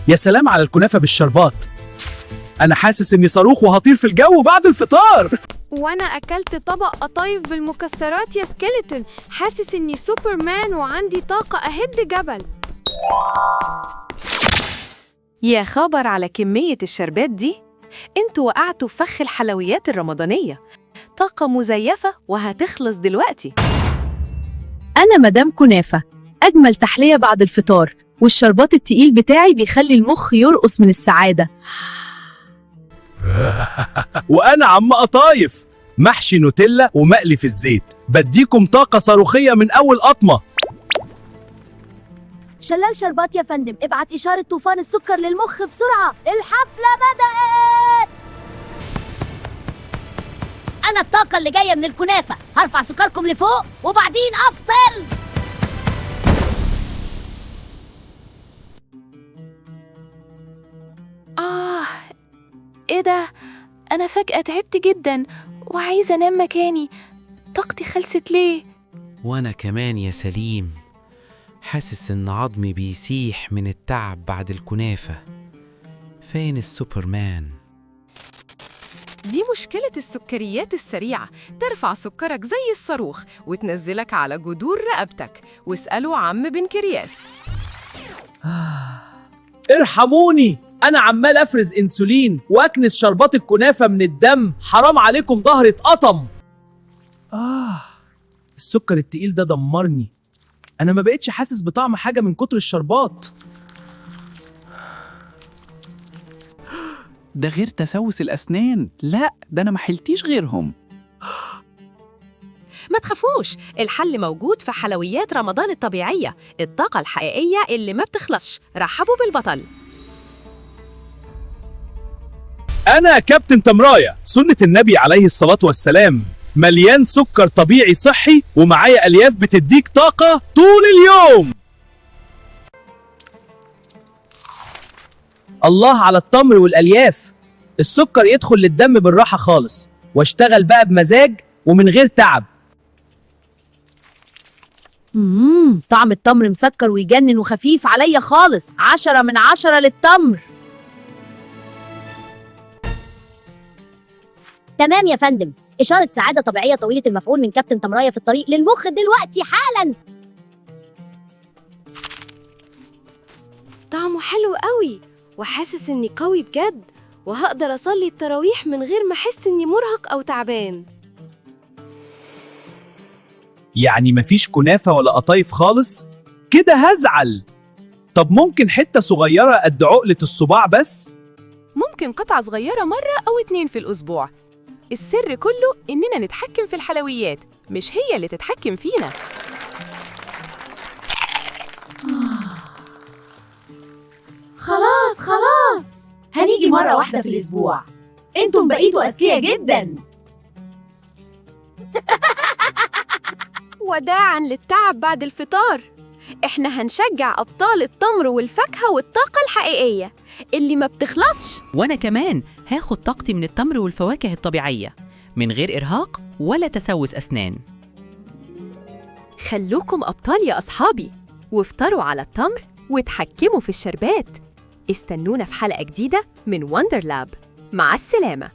يا سلام على الكنافة بالشربات. أنا حاسس إني صاروخ وهطير في الجو بعد الفطار. وأنا أكلت طبق قطايف بالمكسرات يا سكيلتون، حاسس إني سوبرمان وعندي طاقة أهد جبل. يا خبر على كمية الشربات دي، انتوا وقعتوا في فخ الحلويات الرمضانية. طاقة مزيفة وهتخلص دلوقتي. أنا مدام كنافة، أجمل تحلية بعد الفطار، والشربات التقيل بتاعي بيخلي المخ يرقص من السعادة. وأنا عم قطايف، محشي نوتيلا ومقلي في الزيت، بديكم طاقة صاروخية من أول قطمة. شلال شربات يا فندم، ابعت إشارة طوفان السكر للمخ بسرعة، الحفلة بدأت. أنا الطاقة اللي جاية من الكنافة، هرفع سكركم لفوق وبعدين أفصل. ايه ده؟ انا فجأة تعبت جدا وعايزة انام مكاني. طاقتي خلصت ليه؟ وأنا كمان يا سليم، حاسس إن عظمي بيسيح من التعب بعد الكنافة. فين السوبرمان؟ دي مشكلة السكريات السريعة، ترفع سكرك زي الصاروخ وتنزلك على جذور رقبتك. واسألوا عم بنكرياس. ارحموني، أنا عمال أفرز إنسولين وأكنس شربات الكنافة من الدم، حرام عليكم ظهري اتقطم. السكر التقيل ده دمرني، أنا ما بقتش حاسس بطعم حاجة من كتر الشربات. ده غير تسوس الأسنان، لا ده أنا ما حلتيش غيرهم. ما تخافوش، الحل موجود في حلويات رمضان الطبيعية، الطاقة الحقيقية اللي ما بتخلصش. رحبوا بالبطل. أنا كابتن تمراية، سنة النبي عليه الصلاة والسلام، مليان سكر طبيعي صحي ومعايا ألياف بتديك طاقة طول اليوم. الله على التمر والألياف، السكر يدخل للدم بالراحة خالص واشتغل بقى بمزاج ومن غير تعب. طعم التمر مسكر ويجنن وخفيف عليا خالص، 10 من 10 للتمر. تمام يا فندم، إشارة سعادة طبيعية طويلة المفعول من كابتن تمراية في الطريق للمخ دلوقتي حالا. طعمه حلو قوي، وحاسس إني قوي بجد، وهقدر أصلي التراويح من غير ما أحس إني مرهق أو تعبان. يعني مفيش كنافة ولا قطايف خالص؟ كده هزعل. طب ممكن حتة صغيرة قد عقلة الصباع بس؟ ممكن قطعة صغيرة مرة أو 2 في الأسبوع. السر كله إننا نتحكم في الحلويات، مش هي اللي تتحكم فينا. خلاص هنيجي مرة واحدة في الأسبوع. انتم بقيتوا أذكياء جدا. وداعاً للتعب بعد الفطار، إحنا هنشجع أبطال التمر والفاكهة والطاقة الحقيقية اللي ما بتخلصش. وأنا كمان هاخد طاقتي من التمر والفواكه الطبيعية من غير إرهاق ولا تسوس أسنان. خلوكم أبطال يا أصحابي، وافطروا على التمر وتحكموا في الشربات. استنونا في حلقة جديدة من وندر لاب. مع السلامة.